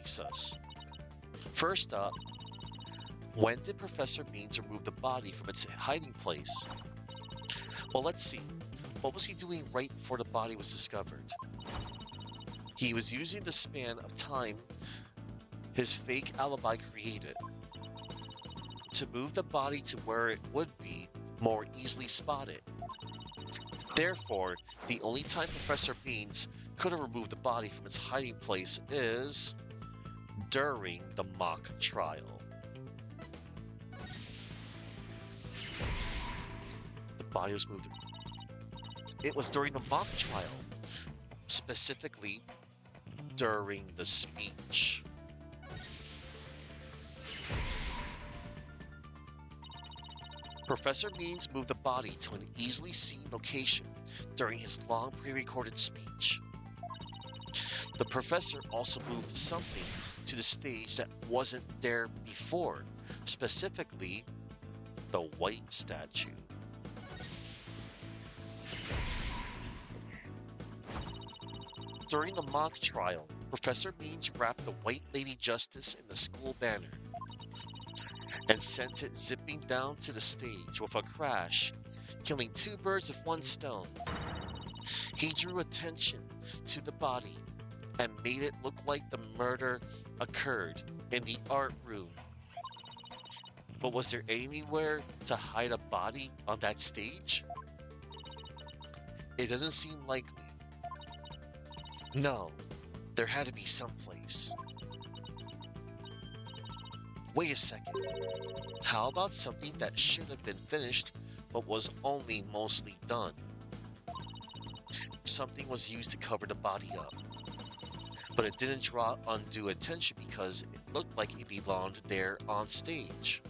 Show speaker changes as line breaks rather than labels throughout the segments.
asks us. First up, when did Professor Beans remove the body from its hiding place? Well, let's see. What was he doing right before the body was discovered? He was using the span of time his fake alibi created to move the body to where it would be more easily spotted. Therefore, the only time Professor Beans could have removed the body from its hiding place is during the mock trial. The body was moved. It was during the mock trial, specifically during the speech. Professor Means moved the body to an easily seen location during his long pre-recorded speech. The professor also moved something to the stage that wasn't there before, specifically the white statue. During the mock trial, Professor Means wrapped the White Lady Justice in the school banner and sent it zipping down to the stage with a crash, killing two birds with one stone. He drew attention to the body and made it look like the murder occurred in the art room. But was there anywhere to hide a body on that stage? It doesn't seem likely. No, there had to be someplace. Wait a second. How about something that should have been finished but was only mostly done? Something was used to cover the body up, but it didn't draw undue attention because it looked like it belonged there on stage.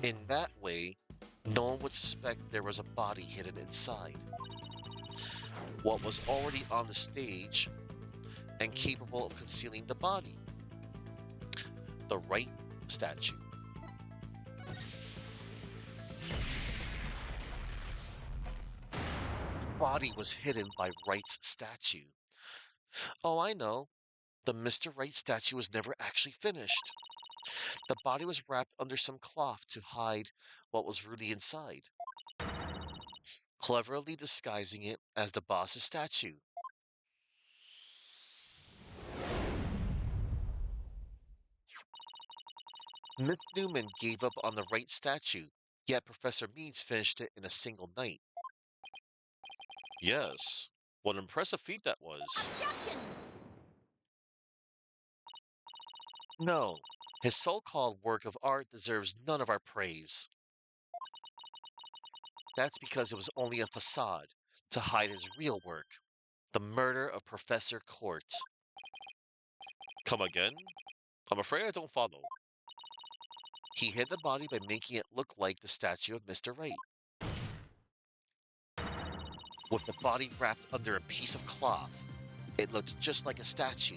In that way, no one would suspect there was a body hidden inside. What was already on the stage and capable of concealing the body? The Wright statue. The body was hidden by Wright's statue. Oh, I know. The Mr. Wright statue was never actually finished. The body was wrapped under some cloth to hide what was really inside, cleverly disguising it as the boss's statue. Miss Newman gave up on the Wright statue, yet Professor Means finished it in a single night. Yes, what an impressive feat that was.
Objection!
No, his so-called work of art deserves none of our praise. That's because it was only a facade to hide his real work, the murder of Professor Court. Come again? I'm afraid I don't follow. He hid the body by making it look like the statue of Mr. Wright, with the body wrapped under a piece of cloth. It looked just like a statue.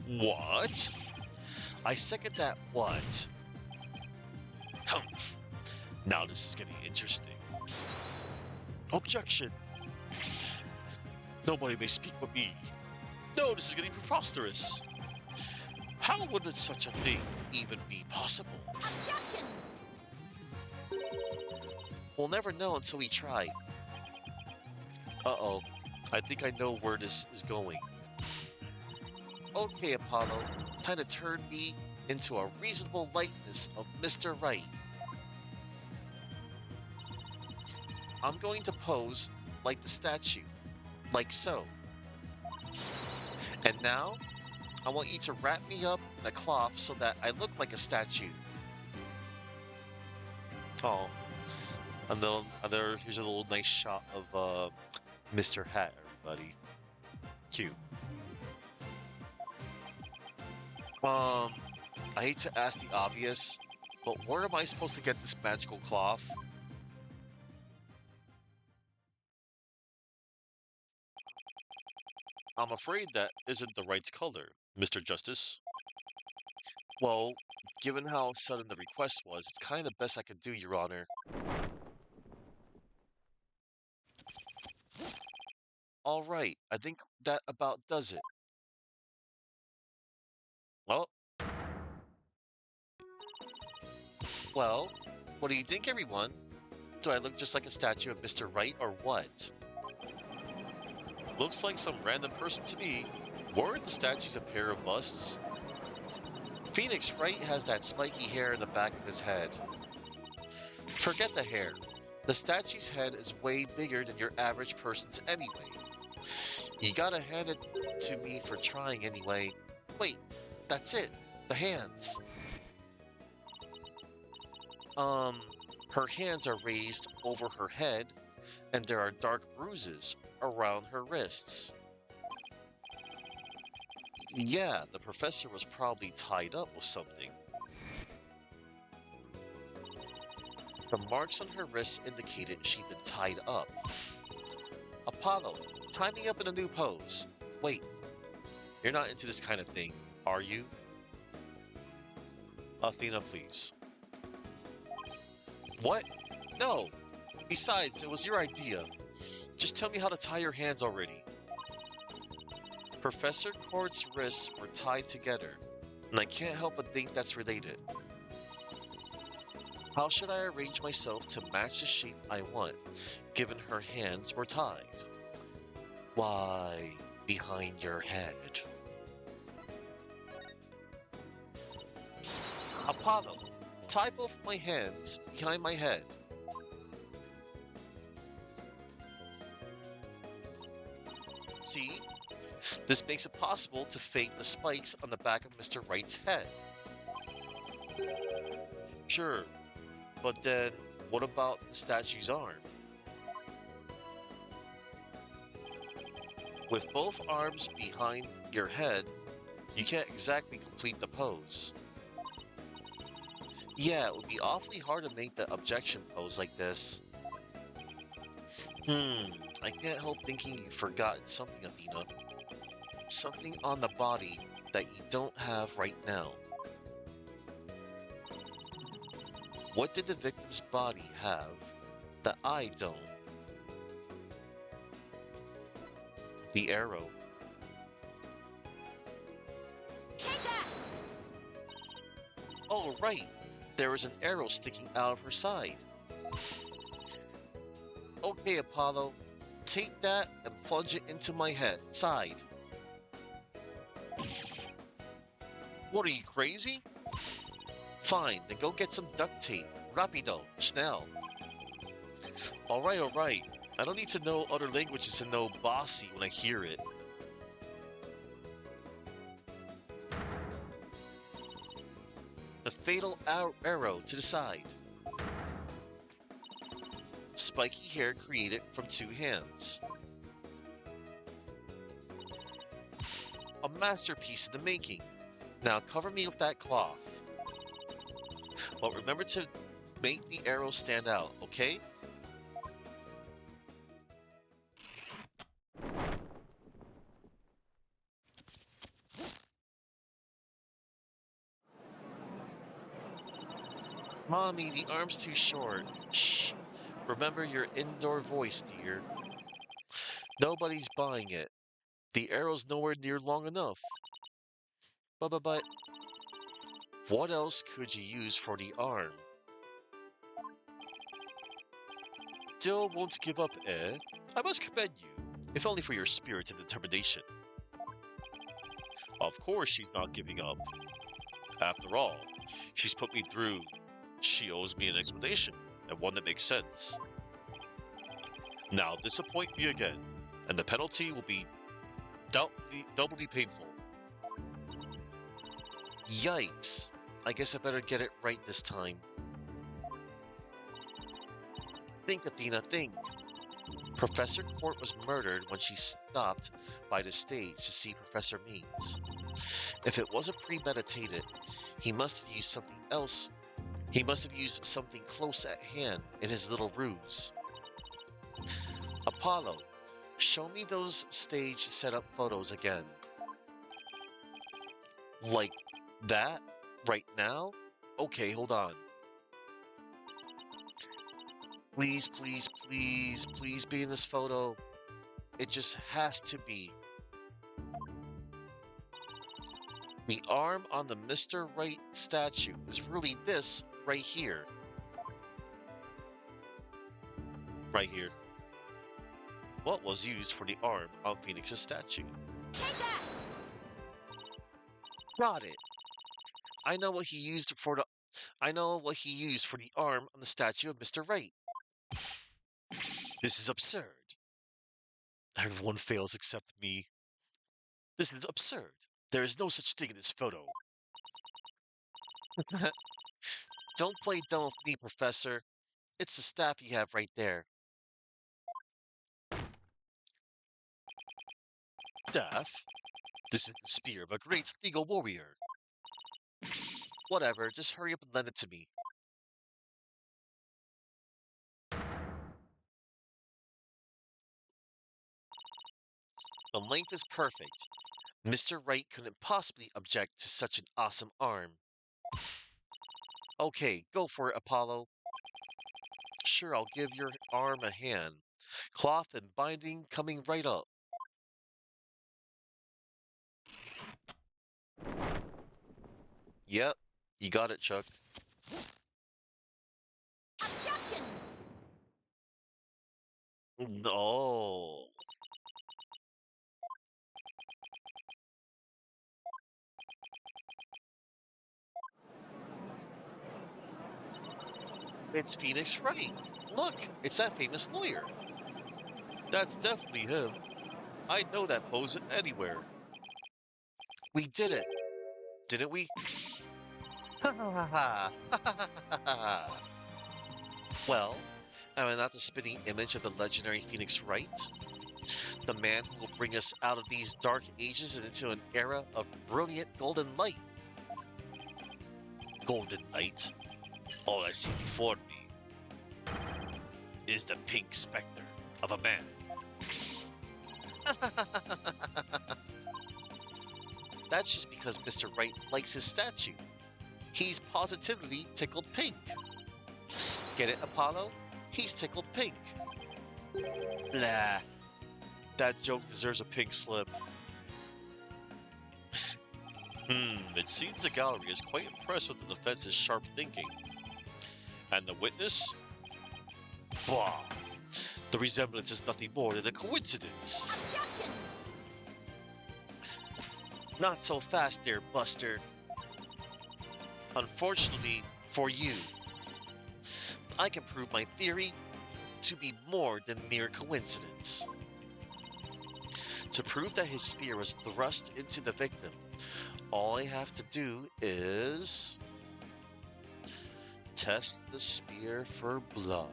What? I second that what? Humph. Now this is getting interesting. Objection. Nobody may speak but me. No, this is getting preposterous. How would such a thing even be possible?
Objection!
We'll never know until we try. Uh-oh. I think I know where this is going. Okay, Apollo. Time to turn me into a reasonable likeness of Mr. Wright. I'm going to pose like the statue, like so. And now, I want you to wrap me up in a cloth so that I look like a statue. Oh, here's a little nice shot of Mr. Hat, everybody. Cute. I hate to ask the obvious, but where am I supposed to get this magical cloth? I'm afraid that isn't the right color, Mr. Justice. Well, given how sudden the request was, it's kind of the best I could do, Your Honor. All right, I think that about does it. Well, well, what do you think, everyone? Do I look just like a statue of Mr. Wright or what? Looks like some random person to me. Weren't the statues a pair of busts? Phoenix Wright has that spiky hair in the back of his head. Forget the hair. The statue's head is way bigger than your average person's anyway. You gotta hand it to me for trying anyway. Wait, that's it. The hands. Um, her hands are raised over her head, and there are dark bruises around her wrists. Yeah, the professor was probably tied up with something. The marks on her wrists indicated she'd been tied up. Apollo, tie me up in a new pose. Wait, you're not into this kind of thing, are you? Athena, please. What? No. Besides, it was your idea. Just tell me how to tie your hands already. Professor Cord's wrists were tied together, and I can't help but think that's related. How should I arrange myself to match the shape I want, given her hands were tied? Why, behind your head. Apollo, tie both my hands behind my head. See? This makes it possible to fake the spikes on the back of Mr. Wright's head. Sure, but then what about the statue's arm? With both arms behind your head, you can't exactly complete the pose. Yeah, it would be awfully hard to make the objection pose like this. I can't help thinking you've forgotten something, Athena. Something on the body that you don't have right now. What did the victim's body have that I don't? The arrow.
Take that!
Oh, right. There was an arrow sticking out of her side. Okay, Apollo. Take that and plunge it into my head. Side. What, are you crazy? Fine, then go get some duct tape. Rapido. Schnell. Alright. I don't need to know other languages to know bossy when I hear it. The fatal arrow to the side. Spiky hair created from two hands. A masterpiece in the making. Now cover me with that cloth. But remember to make the arrow stand out, okay? Mommy, the arm's too short. Shh. Remember your indoor voice, dear. Nobody's buying it. The arrow's nowhere near long enough. But, what else could you use for the arm? Still won't give up, eh? I must commend you, if only for your spirit and determination. Of course she's not giving up. After all, she's put me through. She owes me an explanation, and one that makes sense. Now disappoint me again, and the penalty will be doubly painful. Yikes. I guess I better get it right this time. Think, Athena, think. Professor Court was murdered when she stopped by the stage to see Professor Means. If it wasn't premeditated, he must have used something else. He must have used something close at hand in his little ruse. Apollo, show me those stage setup photos again. Like that? Right now? Okay, hold on. Please be in this photo. It just has to be. The arm on the Mr. Wright statue is really this right here. Right here. What was used for the arm on Phoenix's statue?
Take that!
Got it. I know what he used for the I know what he used for the arm on the statue of Mr. Wright. This is absurd. Everyone fails except me. This is absurd. There is no such thing in this photo. Don't play dumb with me, Professor. It's the staff you have right there. Staff? This is the spear of a great legal warrior. Whatever, just hurry up and lend it to me. The length is perfect. Mr. Wright couldn't possibly object to such an awesome arm. Okay, go for it, Apollo. Sure, I'll give your arm a hand. Cloth and binding coming right up. Yep, you got it, Chuck.
Objection!
No. It's Phoenix Wright. Look, it's that famous lawyer. That's definitely him. I'd know that pose anywhere. We did it, didn't we? Ha ha ha ha. Ha ha ha ha ha. Well, am I not the spitting image of the legendary Phoenix Wright? The man who will bring us out of these dark ages and into an era of brilliant golden light. Golden light? All I see before me is the pink specter of a man. That's just because Mr. Wright likes his statue. He's positively tickled pink. Get it, Apollo? He's tickled pink. Blah. That joke deserves a pink slip. It seems the gallery is quite impressed with the defense's sharp thinking. And the witness? Bah. The resemblance is nothing more than a coincidence.
Objection!
Not so fast there, Buster. Unfortunately for you, I can prove my theory to be more than mere coincidence. To prove that his spear was thrust into the victim, all I have to do is test the spear for blood.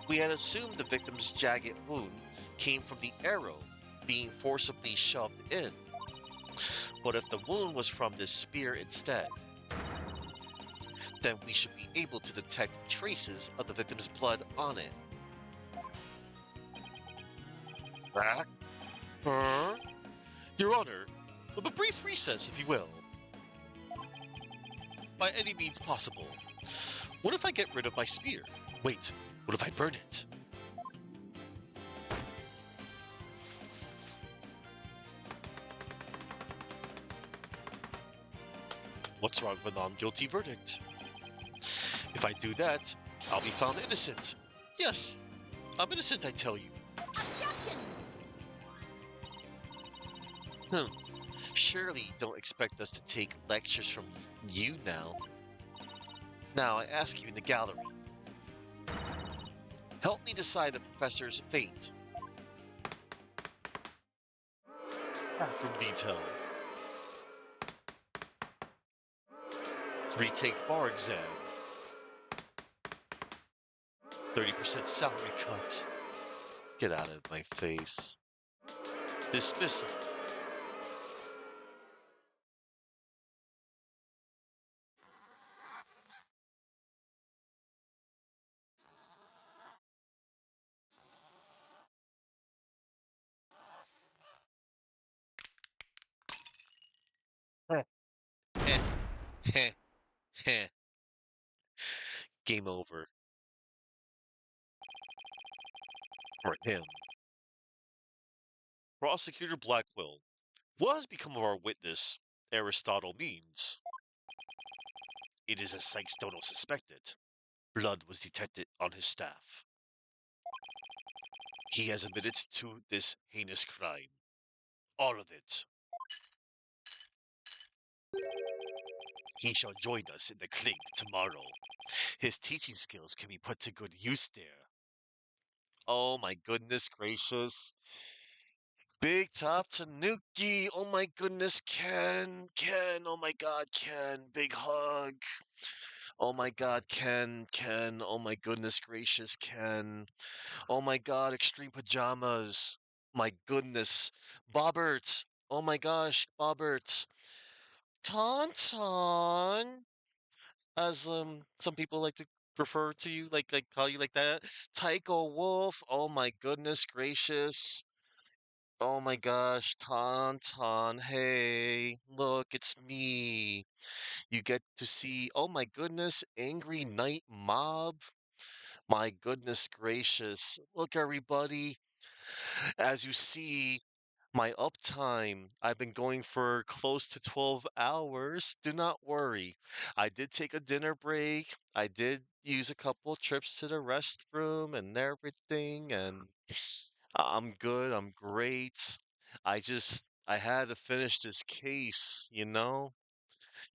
We had assumed the victim's jagged wound came from the arrow being forcibly shoved in. But if the wound was from this spear instead, then we should be able to detect traces of the victim's blood on it. Huh? Your Honor, a brief recess, if you will. By any means possible. What if I get rid of my spear? Wait, what if I burn it? What's wrong with a non-guilty verdict? If I do that, I'll be found innocent. Yes, I'm innocent, I tell you.
Objection!
Surely you don't expect us to take lectures from you now. Now I ask you in the gallery. Help me decide the professor's fate. From detail. Retake bar exam. 30% salary cut. Get out of my face. Dismissal. Heh, heh, heh, heh. Game over. For him. Prosecutor Blackwell, what has become of our witness, Aristotle Means? It is as Sykes-Dono suspected. Blood was detected on his staff. He has admitted to this heinous crime. All of it. He shall join us in the Kling tomorrow. His teaching skills can be put to good use there. Oh my goodness gracious. Big Top Tanuki. Oh my goodness, Ken. Ken. Oh my god, Ken. Big hug. Oh my god, Ken. Ken. Oh my goodness gracious, Ken. Oh my god, extreme pajamas. My goodness. Bobbert. Oh my gosh, Bobbert. Tauntaun. As some people like to refer to you, like call you like that. Tycho Wolf. Oh my goodness gracious. Oh my gosh, Tauntaun. Hey, look, it's me. You get to see, oh my goodness, Angry Night Mob. My goodness gracious. Look, everybody. As you see, my uptime, I've been going for close to 12 hours. Do not worry. I did take a dinner break. I did use a couple trips to the restroom and everything, and I'm good. I'm great. I had to finish this case, you know?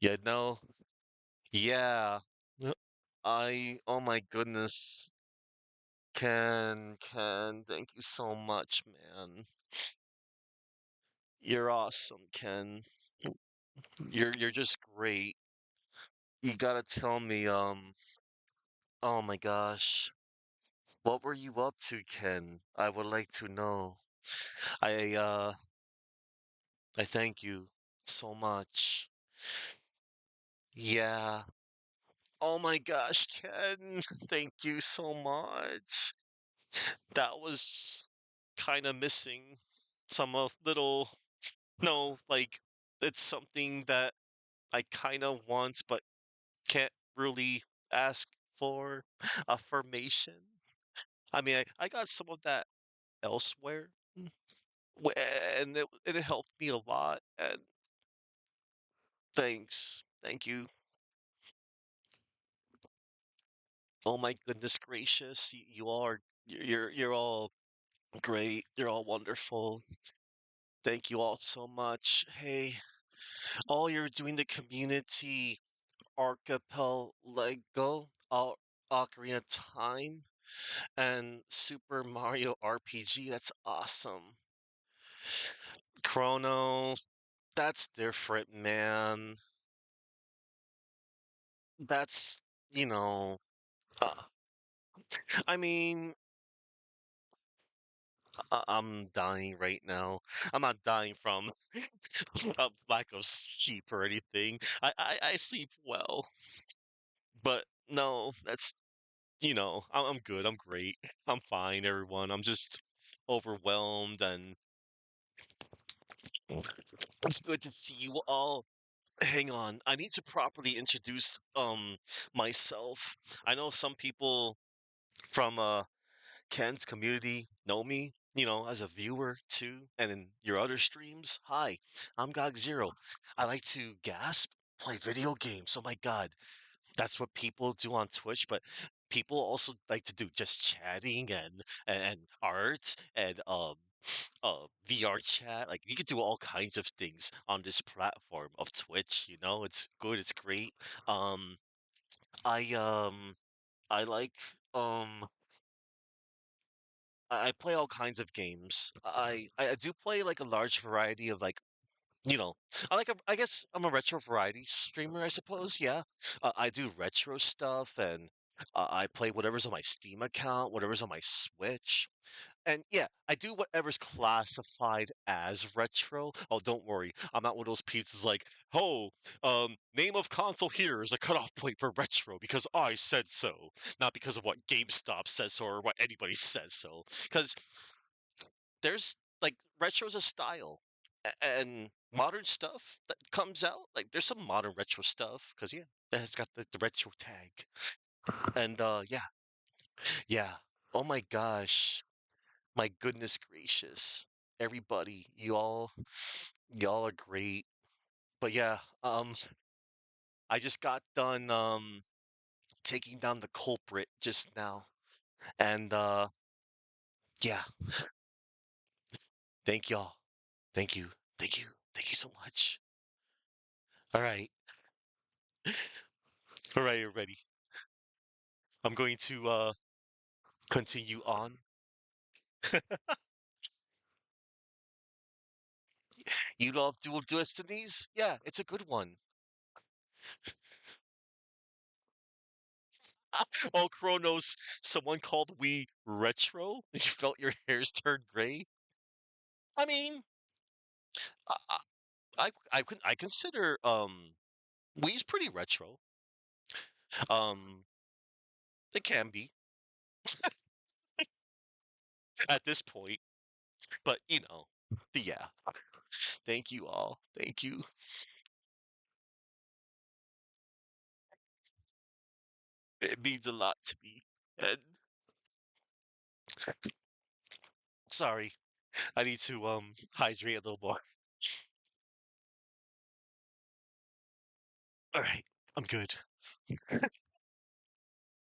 You know? Yeah. Oh my goodness. Ken, thank you so much, man. You're awesome, Ken. You're just great. You gotta tell me, oh my gosh. What were you up to, Ken? I would like to know. I uh I thank you so much. Yeah. Oh my gosh, Ken. Thank you so much. That was kind of missing some of little no, like it's something that I kind of want but can't really ask for affirmation. I mean, I got some of that elsewhere, w- and it helped me a lot. And thank you. Oh my goodness gracious, you all are you're all great. You're all wonderful. Thank you all so much. Hey, all you're doing the community archipelago, Ocarina of Time, and Super Mario RPG. That's awesome. Chrono, that's different, man. That's, you know, uh, I mean, I'm dying right now. I'm not dying from a lack of sleep or anything. I sleep well, but no, that's, I'm good. I'm great. I'm fine, everyone. I'm just overwhelmed and it's good to see you all. Hang on. I need to properly introduce myself. I know some people from Ken's community know me, as a viewer too, and in your other streams. Hi, I'm Gog Zero. I like to gasp, play video games. Oh my god, that's what people do on Twitch, but people also like to do just chatting and art and VR chat. Like you could do all kinds of things on this platform of Twitch. It's good. It's great. Um, I like um I play all kinds of games. I do play like a large variety of like you know I guess I'm a retro variety streamer, I suppose. Yeah, I do retro stuff and I play whatever's on my Steam account, whatever's on my Switch. And yeah, I do whatever's classified as retro. Oh, don't worry. I'm not one of those pieces like, oh, name of console here is a cutoff point for retro because I said so, not because of what GameStop says so or what anybody says so. Because there's like retro's a style, and modern stuff that comes out, like there's some modern retro stuff. Because yeah, it's got the retro tag. And yeah, yeah. Oh my gosh, my goodness gracious. everybody. Y'all are great. But yeah, I just got done taking down the culprit just now. And yeah, thank y'all. Thank you. Thank you. Thank you so much. All right. All right, everybody. I'm going to continue on. You love Dual Destinies? Yeah, it's a good one. Oh, Kronos, someone called we retro? You felt your hairs turn gray? I mean, I I consider We's pretty retro. Um, it can be at this point, but yeah. Thank you all. Thank you. It means a lot to me. And sorry, I need to hydrate a little more. All right, I'm good.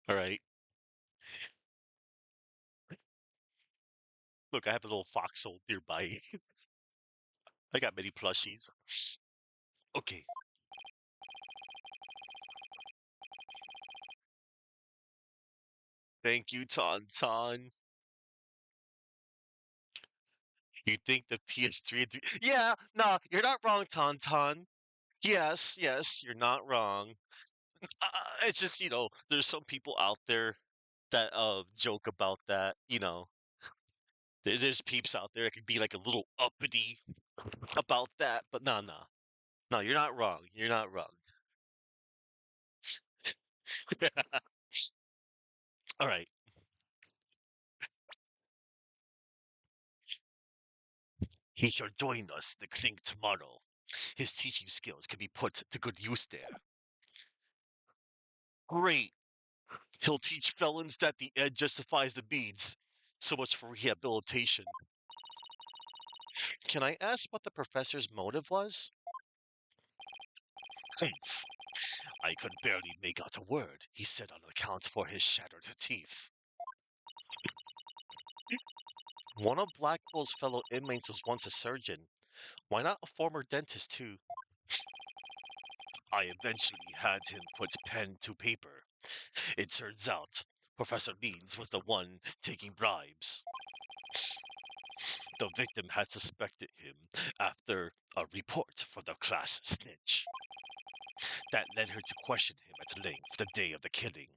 All right. Look, I have a little foxhole nearby. I got many plushies. Okay. Thank you, Tauntaun. You think the PS3 and 3? Yeah, no, you're not wrong, Tauntaun. Yes, yes, you're not wrong. It's just, there's some people out there that joke about that. There's peeps out there that could be like a little uppity about that, but no, no, no, you're not wrong. You're not wrong. All right. He shall join us in the clinic tomorrow. His teaching skills can be put to good use there. Great. He'll teach felons that the end justifies the means. So much for rehabilitation. Can I ask what the professor's motive was? Humph. I could barely make out a word he said on account for his shattered teeth. One of Blackwell's fellow inmates was once a surgeon. Why not a former dentist, too? I eventually had him put pen to paper. It turns out Professor Means was the one taking bribes. The victim had suspected him after a report from the class snitch. That led her to question him at length the day of the killing,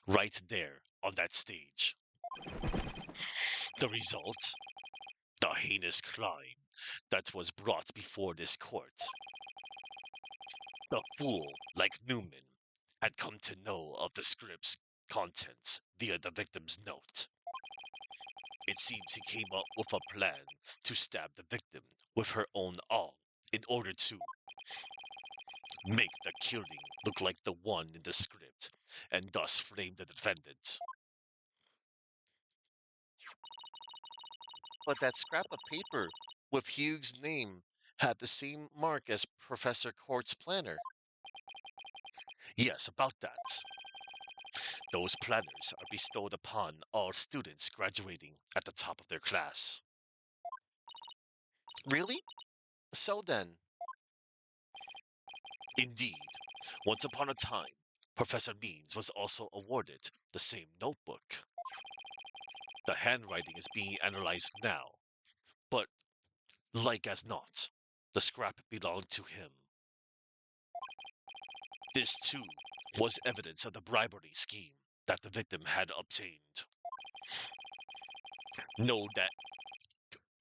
right there on that stage. The result? The heinous crime that was brought before this court. The fool, like Newman, had come to know of the script's contents via the victim's note. It seems he came up with a plan to stab the victim with her own arm in order to make the killing look like the one in the script and thus flame the defendant. But that scrap of paper with Hughes' name had the same mark as Professor Court's planner. Yes, about that. Those planners are bestowed upon all students graduating at the top of their class. Really? So then, indeed, once upon a time, Professor Means was also awarded the same notebook. The handwriting is being analyzed now, but like as not, the scrap belonged to him. This, too, was evidence of the bribery scheme that the victim had obtained. Know that.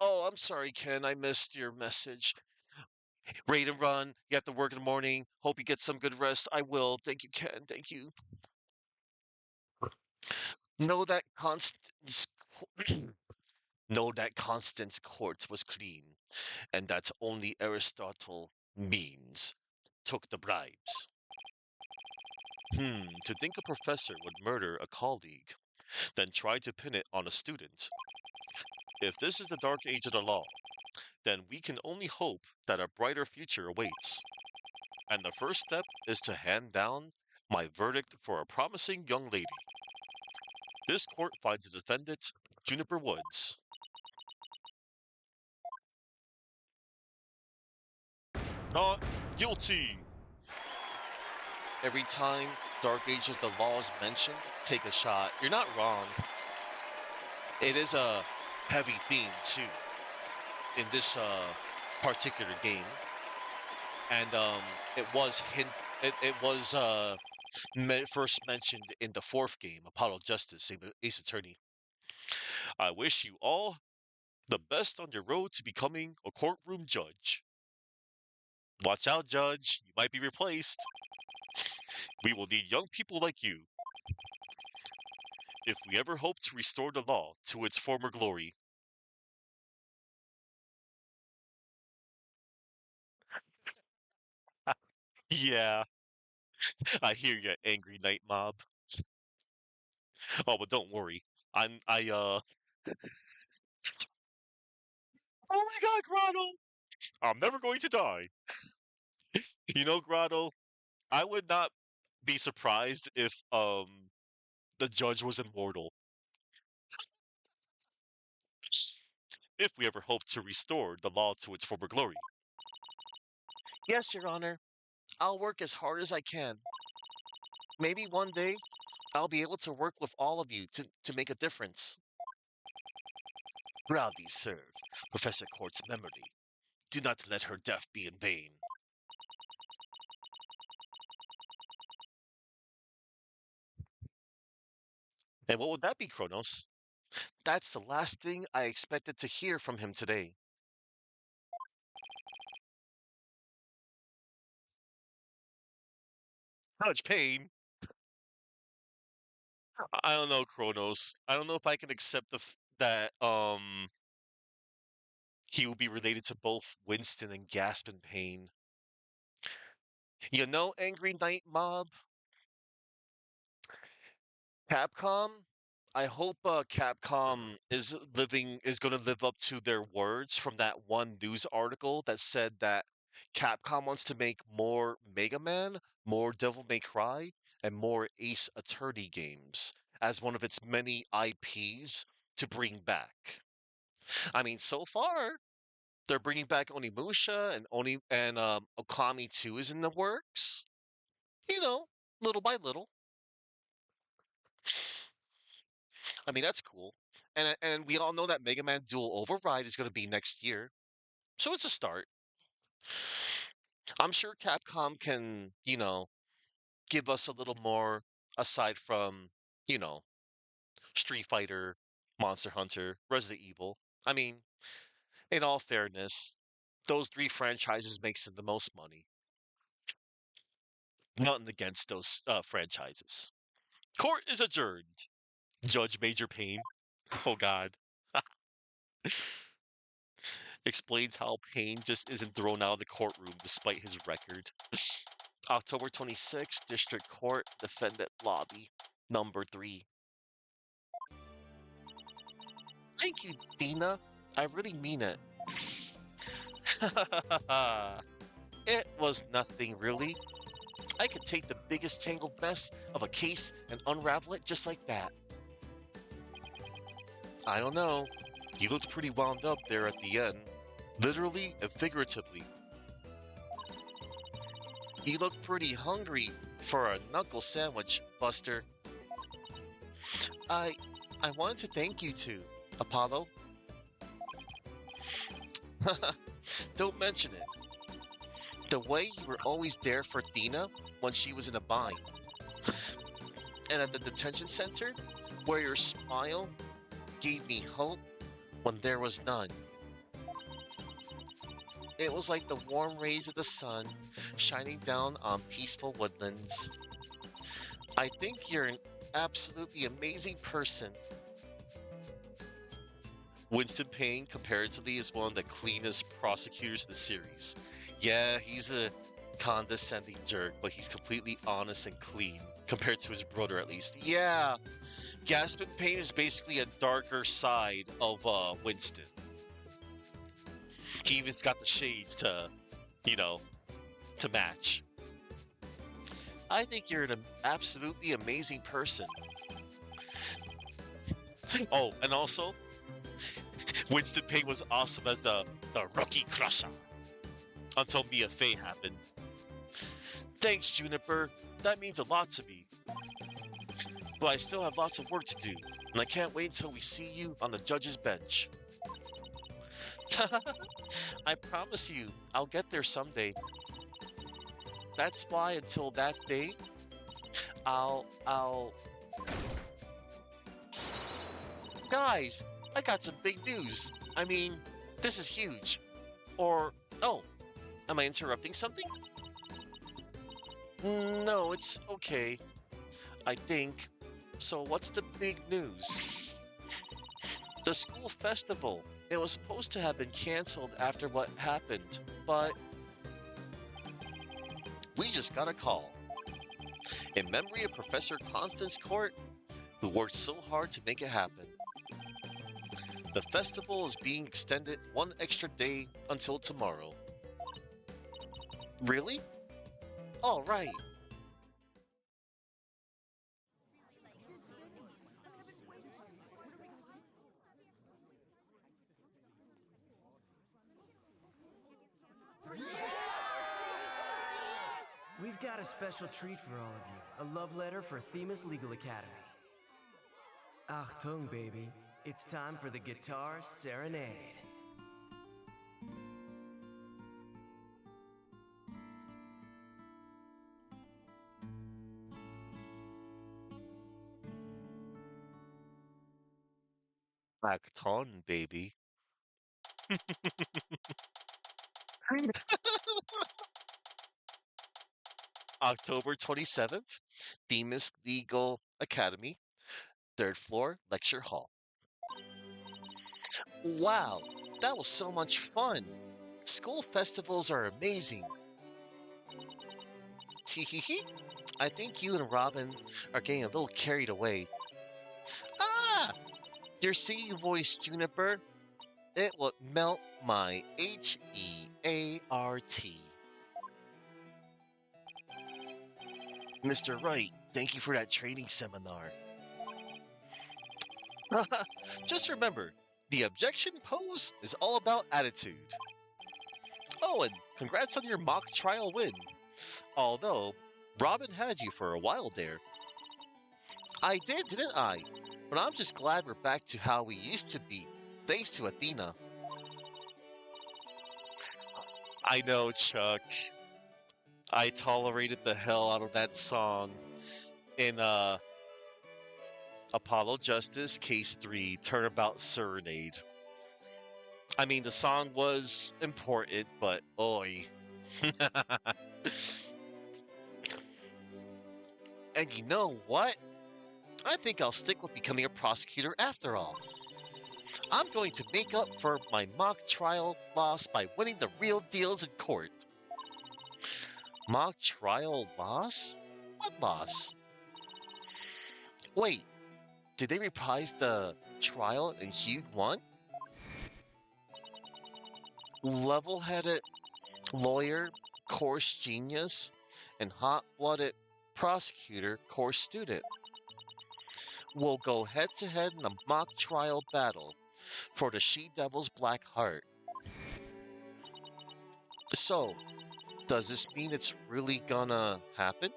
Oh, I'm sorry, Ken. I missed your message. Ready to run. You have to work in the morning. Hope you get some good rest. I will. Thank you, Ken. Thank you. Know that Constance. Know that Constance Court was clean, and that only Aristotle means took the bribes. To think a professor would murder a colleague, then try to pin it on a student. If this is the dark age of the law, then we can only hope that a brighter future awaits. And the first step is to hand down my verdict for a promising young lady. This court finds the defendant, Juniper Woods. Not guilty. Every time Dark Age of the Law is mentioned, take a shot. You're not wrong. It is a heavy theme too in this particular game, and it was first mentioned in the fourth game, Apollo Justice, Ace Attorney. I wish you all the best on your road to becoming a courtroom judge. Watch out, Judge. You might be replaced. We will need young people like you if we ever hope to restore the law to its former glory. Yeah, I hear you, angry night mob. Oh, but don't worry. Oh my god, Grotto! I'm never going to die. You know, Grotto, I would not be surprised if the judge was immortal. If we ever hope to restore the law to its former glory. Yes, Your Honor. I'll work as hard as I can. Maybe one day I'll be able to work with all of you to make a difference. Proudly serve Professor Court's memory. Do not let her death be in vain. And what would that be, Kronos? That's the last thing I expected to hear from him today. Judge Payne? I don't know, Kronos. I don't know if I can accept that he will be related to both Winston and Gaspin Payne. You know, Angry Night Mob? Capcom? I hope Capcom is going to live up to their words from that one news article that said that Capcom wants to make more Mega Man, more Devil May Cry, and more Ace Attorney games as one of its many IPs to bring back. I mean, so far they're bringing back Onimusha and Okami 2 is in the works. You know, little by little. I mean, that's cool. And we all know that Mega Man Dual Override is going to be next year. So it's a start. I'm sure Capcom can, give us a little more aside from, you know, Street Fighter, Monster Hunter, Resident Evil. I mean, in all fairness, those three franchises makes them the most money. Nothing against those franchises. Court is adjourned. Judge Major Payne. Oh God. Explains how Payne just isn't thrown out of the courtroom despite his record. October 26th, District Court, Defendant Lobby, number 3. Thank you, Dina. I really mean it. It was nothing, really. I could take the biggest tangled mess of a case and unravel it just like that. I don't know. You looked pretty wound up there at the end. Literally and figuratively. You look pretty hungry for a knuckle sandwich, Buster. I I wanted to thank you too, Apollo. Don't mention it. The way you were always there for Athena when she was in a bind. And at the detention center, where your smile gave me hope when there was none. It was like the warm rays of the sun shining down on peaceful woodlands. I think you're an absolutely amazing person. Winston Payne, comparatively, is one of the cleanest prosecutors in the series. Yeah, he's a condescending jerk, but he's completely honest and clean. compared to his brother at least. Yeah, Gaspin Payne is basically a darker side of Winston. He even's got the shades to, you know, to match. I think you're an absolutely amazing person. Oh, and also, Winston Payne was awesome as the rookie crusher until Mia Fey happened. Thanks, Juniper. That means a lot to me. But I still have lots of work to do, and I can't wait until we see you on the judge's bench. I promise you, I'll get there someday. That's why until that day, I'll... Guys, I got some big news. I mean, this is huge. Or, oh, am I interrupting something? No, it's okay, I think. So what's the big news? The school festival. It was supposed to have been canceled after what happened, but we just got a call. In memory of Professor Constance Court, who worked so hard to make it happen. The festival is being extended one extra day until tomorrow. Really? All right.
We've got a special treat for all of you. A love letter for Themis Legal Academy. Achtung, baby. It's time for the Guitar Serenade.
Acton, baby. October 27th, Themis Legal Academy, 3rd floor, lecture hall. Wow, that was so much fun. School festivals are amazing. Teehee. I think you and Robin are getting a little carried away. Ah! Your singing voice, Juniper. It would melt my Heart. Mr. Wright, thank you for that training seminar. Just remember, the objection pose is all about attitude. Oh, and congrats on your mock trial win. Although, Robin had you for a while there. I did, didn't I? But I'm just glad we're back to how we used to be, thanks to Athena. I know, Chuck. I tolerated the hell out of that song in Apollo Justice Case 3 Turnabout Serenade. I mean, the song was important, but oi. And you know what? I think I'll stick with becoming a prosecutor after all. I'm going to make up for my mock trial loss by winning the real deals in court. Mock trial loss? What loss? Wait, did they reprise the trial and Hugh won? Level-headed lawyer, course genius, and hot-blooded prosecutor, course student will go head-to-head in a mock trial battle for the She-Devil's Black Heart. So, does this mean it's really gonna happen?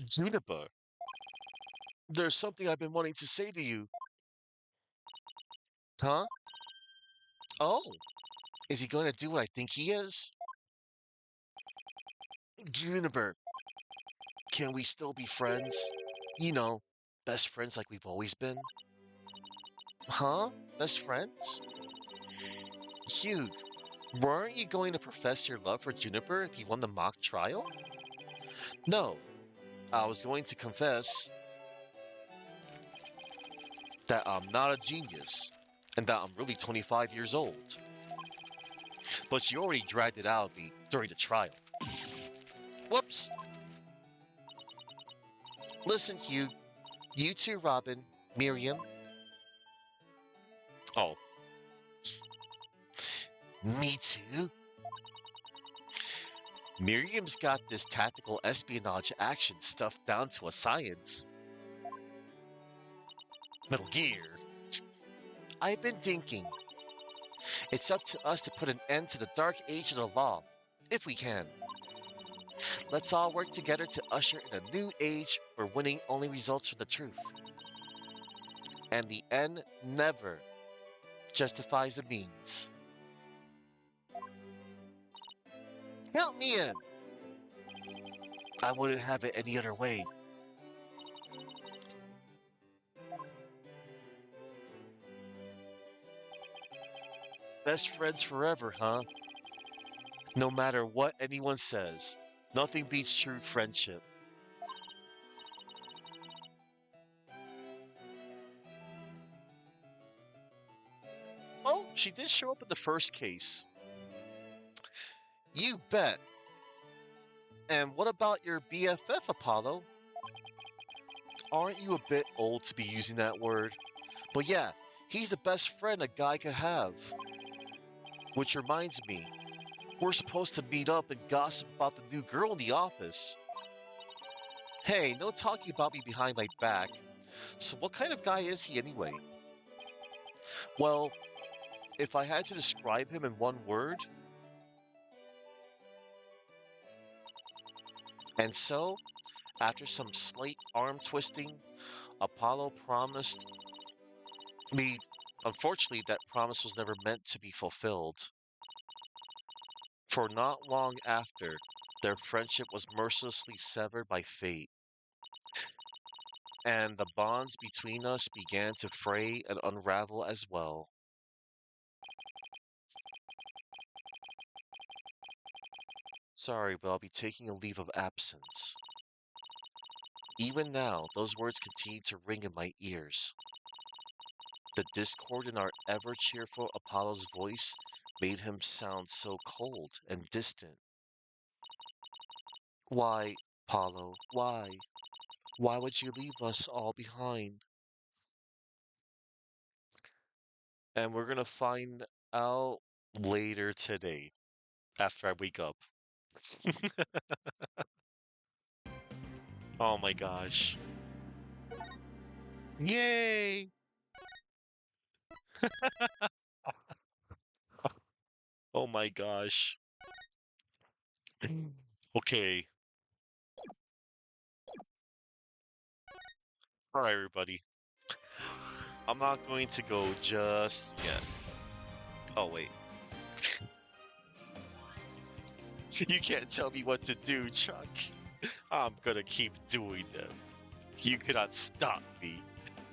Juniper, there's something I've been wanting to say to you. Huh? Oh, is he going to do what I think he is? Juniper, can we still be friends? You know, best friends like we've always been. Huh? Best friends? Hugh, weren't you going to profess your love for Juniper if you won the mock trial? No, I was going to confess that I'm not a genius and that I'm really 25 years old. But you already dragged it out of me during the trial. Whoops. Listen, Hugh. You too, Robin. Miriam. Oh, me too. Miriam's got this tactical espionage action stuff down to a science. Metal Gear. I've been thinking. It's up to us to put an end to the dark age of the law, if we can. Let's all work together to usher in a new age where winning only results from the truth. And the end never justifies the means. Count me in. I wouldn't have it any other way. Best friends forever, huh? No matter what anyone says, nothing beats true friendship. Oh, she did show up in the first case. You bet. And what about your BFF, Apollo? Aren't you a bit old to be using that word? But yeah, he's the best friend a guy could have. Which reminds me, we're supposed to meet up and gossip about the new girl in the office. Hey, no talking about me behind my back. So what kind of guy is he anyway? Well, if I had to describe him in one word. And so, after some slight arm twisting, Apollo promised me. Unfortunately, that promise was never meant to be fulfilled. For not long after, their friendship was mercilessly severed by fate, and the bonds between us began to fray and unravel as well. Sorry, but I'll be taking a leave of absence. Even now, those words continue to ring in my ears. The discord in our ever-cheerful Apollo's voice made him sound so cold and distant. Why, Apollo, why? Why would you leave us all behind? And we're gonna find out later today, after I wake up. Oh my gosh. Yay! Oh my gosh. Okay. Alright, everybody. I'm not going to go just yet. Oh, wait. You can't tell me what to do, Chuck. I'm gonna keep doing them. You cannot stop me.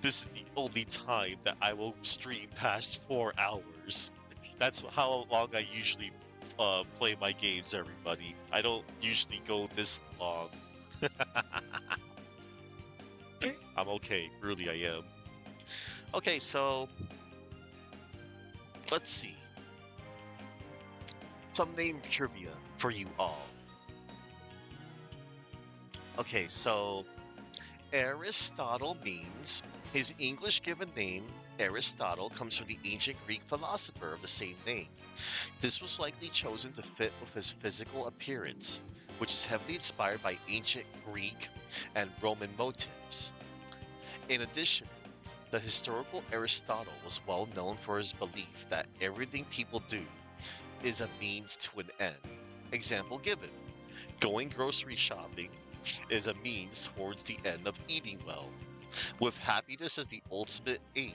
This is the only time that I will stream past 4 hours. That's how long I usually play my games, everybody. I don't usually go this long. I'm okay, really I am. Okay, so let's see. Some name trivia for you all. Okay, so Aristotle means his English given name, Aristotle, comes from the ancient Greek philosopher of the same name. This was likely chosen to fit with his physical appearance, which is heavily inspired by ancient Greek and Roman motifs. In addition, the historical Aristotle was well known for his belief that everything people do is a means to an end. Example given: going grocery shopping is a means towards the end of eating well, with happiness as the ultimate aim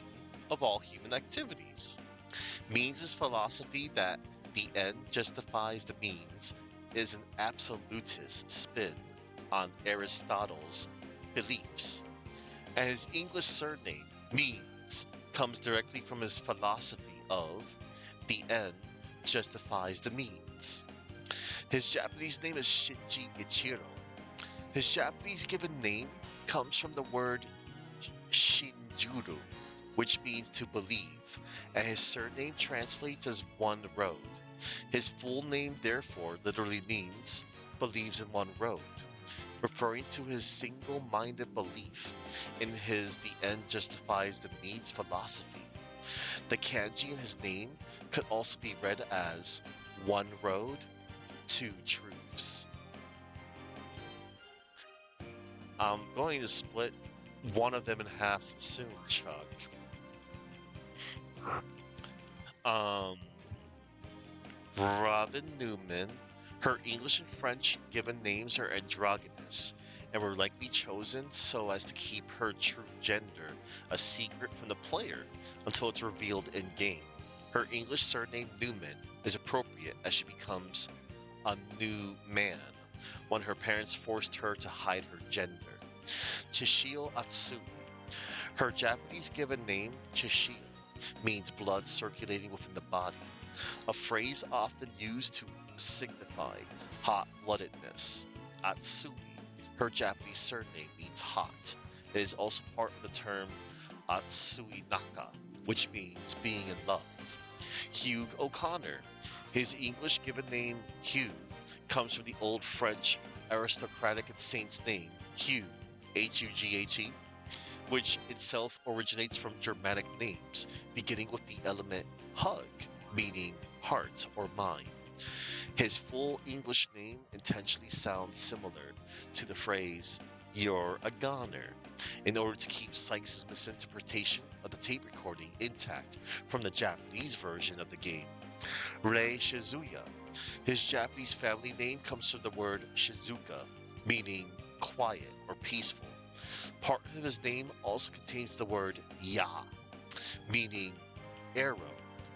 of all human activities. Means' philosophy that the end justifies the means is an absolutist spin on Aristotle's beliefs, and his English surname, Means, comes directly from his philosophy of the end justifies the means. His Japanese name is Shinji Ichiro. His Japanese given name comes from the word Shinjuru, which means to believe, and his surname translates as one road. His full name therefore literally means believes in one road, referring to his single-minded belief in his the end justifies the means philosophy. The kanji in his name could also be read as one road, two truths. I'm going to split one of them in half soon, Chuck. Um, Robin Newman. Her English and French given names are androgynous and were likely chosen so as to keep her true gender a secret from the player until it's revealed in game. Her English surname Newman is appropriate as she becomes a new man when her parents forced her to hide her gender. Chishio Atsumi. Her Japanese given name, Chishio, means blood circulating within the body, a phrase often used to signify hot-bloodedness. Atsumi, her Japanese surname, means hot. It is also part of the term Atsui Naka, which means being in love. Hugh O'Connor, his English given name Hugh, comes from the Old French aristocratic and saint's name Hugh, Hughe, which itself originates from Germanic names, beginning with the element hug, meaning heart or mind. His full English name intentionally sounds similar to the phrase, "you're a goner," in order to keep Sykes' misinterpretation of the tape recording intact from the Japanese version of the game. Rei Shizuya. His Japanese family name comes from the word Shizuka, meaning quiet or peaceful. Part of his name also contains the word Ya, meaning arrow,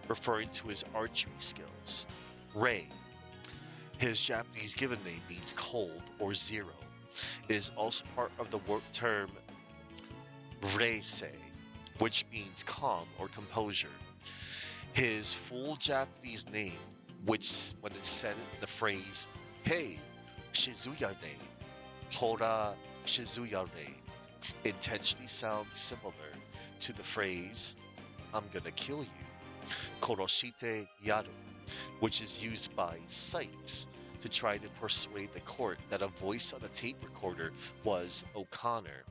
referring to his archery skills. Rei. His Japanese given name means cold or zero. It is also part of the term reisei, which means calm or composure. His full Japanese name, which when it's said in the phrase, "Hey, Shizuya-ne, Tora Shizuya-ne," intentionally sounds similar to the phrase, "I'm gonna kill you," Koroshite Yaru, which is used by Sykes to try to persuade the court that a voice on the tape recorder was O'Connor,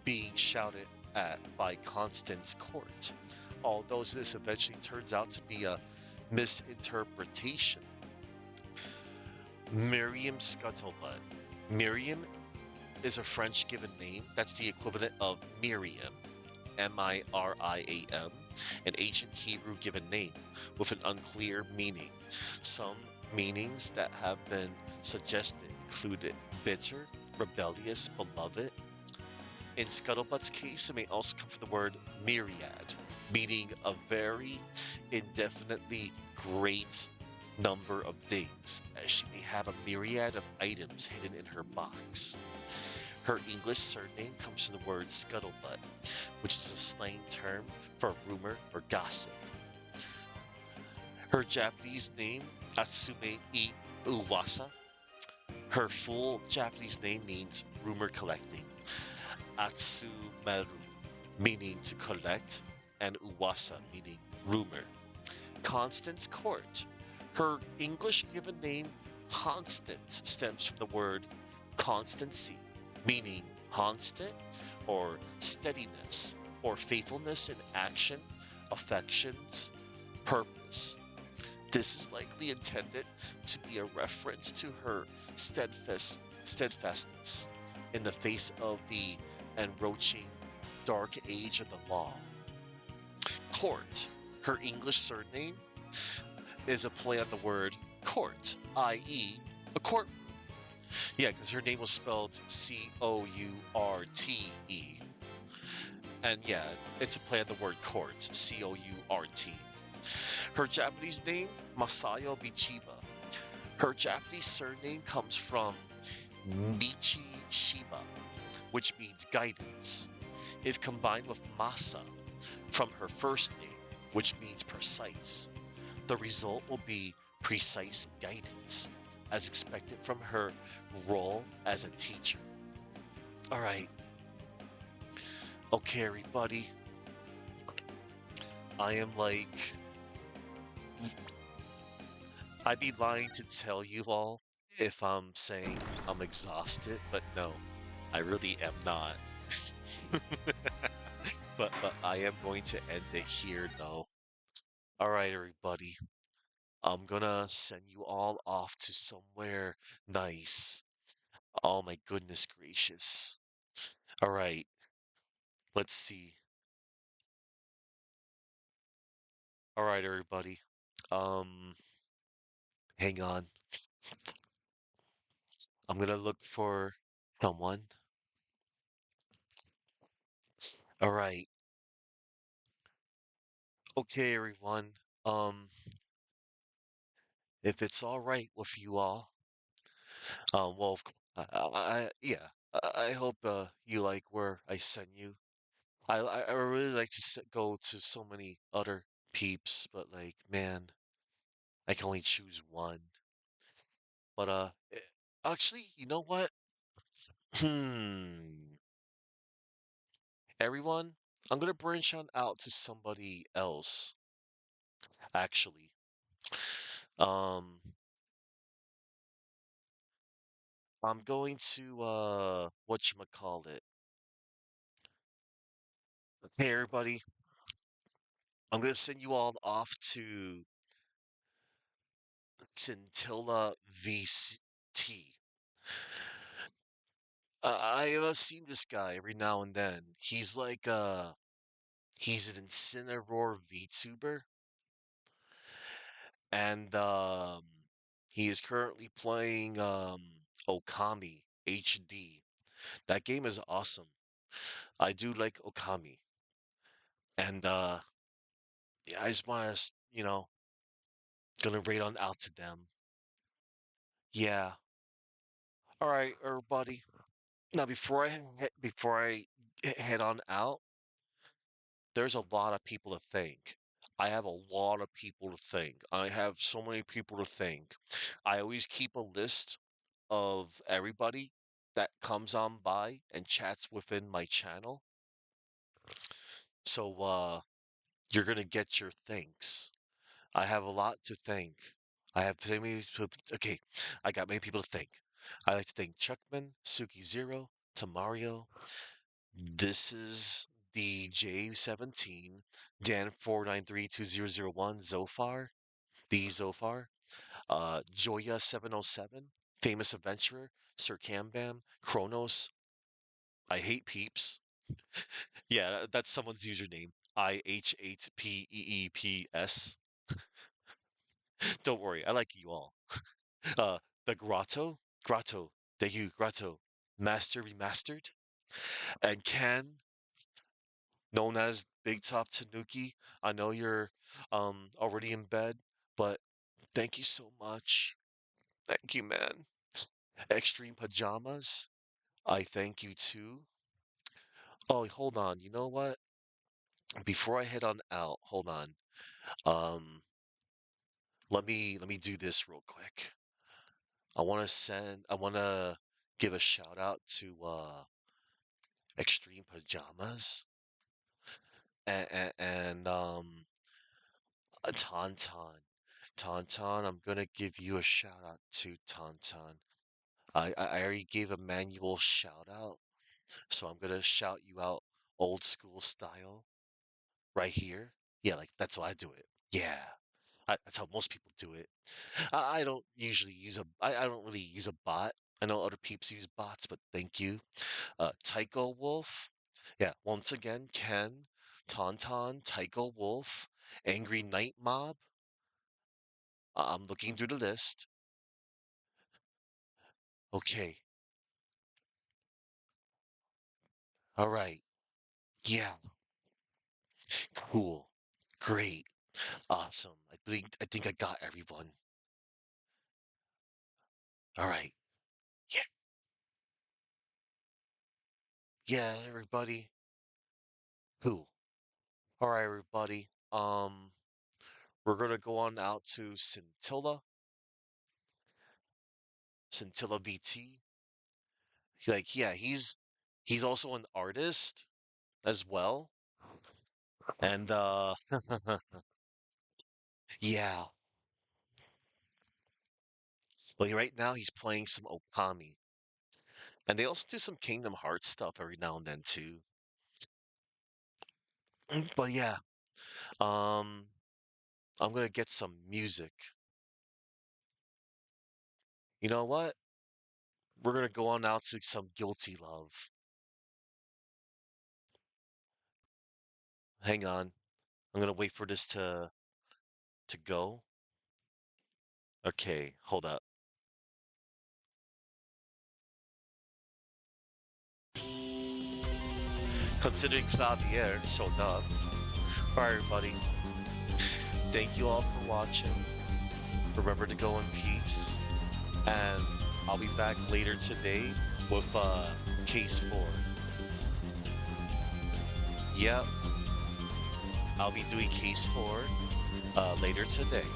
being shouted at by Constance Court, although this eventually turns out to be a misinterpretation. Miriam Scuttlebutt. Miriam is a French given name that's the equivalent of Miriam, Miriam, an ancient Hebrew given name with an unclear meaning. Some meanings that have been suggested include bitter, rebellious, beloved. In Scuttlebutt's case, it may also come from the word myriad, meaning a very indefinitely great number of things, as she may have a myriad of items hidden in her box. Her English surname comes from the word scuttlebutt, which is a slang term for rumor or gossip. Her Japanese name, Atsume I Uwasa. Her full Japanese name means rumor collecting. Atsumeru, meaning to collect, and Uwasa, meaning rumor. Constance Court. Her English given name, Constance, stems from the word constancy, meaning constant or steadiness or faithfulness in action, affections, purpose. This is likely intended to be a reference to her steadfastness in the face of the encroaching dark age of the law. Court. Her English surname is a play on the word court, i.e., a courtroom. Yeah, because her name was spelled Courte. And yeah, it's a play on the word court, Court. Her Japanese name, Masayo Michiba. Her Japanese surname comes from Michi Shiba, which means guidance. If combined with Masa from her first name, which means precise, the result will be precise guidance, as expected from her role as a teacher. All right. Okay, everybody. I am like, I'd be lying to tell you all if I'm saying I'm exhausted, but no, I really am not. But I am going to end it here though. All right, everybody. I'm gonna send you all off to somewhere nice. Oh my goodness gracious. All right, let's see. All right, everybody. Um, hang on. I'm gonna look for someone. All right. Okay, everyone. Um, if it's all right with you all, well, yeah, I hope you like where I send you. I really like to go to so many other peeps, but like, man, I can only choose one. But actually, you know what? Hmm. Everyone, I'm gonna branch on out to somebody else. Actually, um, I'm going to whatchamacallit. Hey, everybody, I'm gonna send you all off to Scintilla VT. I have seen this guy every now and then. He's an Incineroar VTuber, and he is currently playing Okami HD. That game is awesome. I do like Okami, and yeah, I just want to, gonna rate on out to them. Yeah. All right, everybody. Now, before I head on out, there's a lot of people to thank. I have a lot of people to thank. I have so many people to thank. I always keep a list of everybody that comes on by and chats within my channel. So you're gonna get your thanks. I have a lot to thank. I have many people, okay, I got many people to thank. I like to thank Chuckman, Suki Zero, Tamario. This is the J17, Dan 4932001, Zofar, the Zofar, Joya 707, Famous Adventurer, Sir Cambam, Kronos. I hate peeps. Yeah, that's someone's username. IH8PEEPS. Don't worry, I like you all. Uh, the Grotto, thank you, Grotto, Master Remastered, and Ken, known as Big Top Tanuki. I know you're already in bed, but thank you so much. Thank you, man. Extreme Pajamas, I thank you too. Oh, hold on. You know what? Before I head on out, hold on. Um, let me do this real quick. I want to give a shout out to Extreme Pajamas and Tauntaun. Tauntaun, I'm gonna give you a shout out to Tauntaun. I already gave Emmanuel shout out, so I'm gonna shout you out old school style right here. Yeah, like that's how I do it. Yeah, that's how most people do it. I don't usually I don't really use a bot. I know other peeps use bots, but thank you. Tycho Wolf. Yeah, once again, Ken, Tauntaun, Tycho Wolf, Angry Night Mob. I'm looking through the list. Okay. All right. Yeah. Cool. Great. Awesome. I think I got everyone. All right. Yeah. Yeah, everybody. Cool. All right, everybody. We're gonna go on out to Scintilla VT. Like, yeah, he's also an artist as well. And yeah. But right now he's playing some Okami. And they also do some Kingdom Hearts stuff every now and then too. But yeah, um, I'm gonna get some music. You know what? We're gonna go on out to some Guilty Love. Hang on. I'm gonna wait for this to go. Okay, hold up. Considering Clavier showed up. Alright, everybody. Thank you all for watching. Remember to go in peace. And I'll be back later today with case 4. Yep, I'll be doing case 4 later today.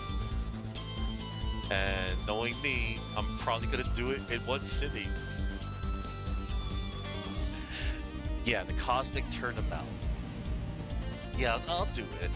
And knowing me, I'm probably gonna do it in one sitting. Yeah, the Cosmic Turnabout. Yeah, I'll do it.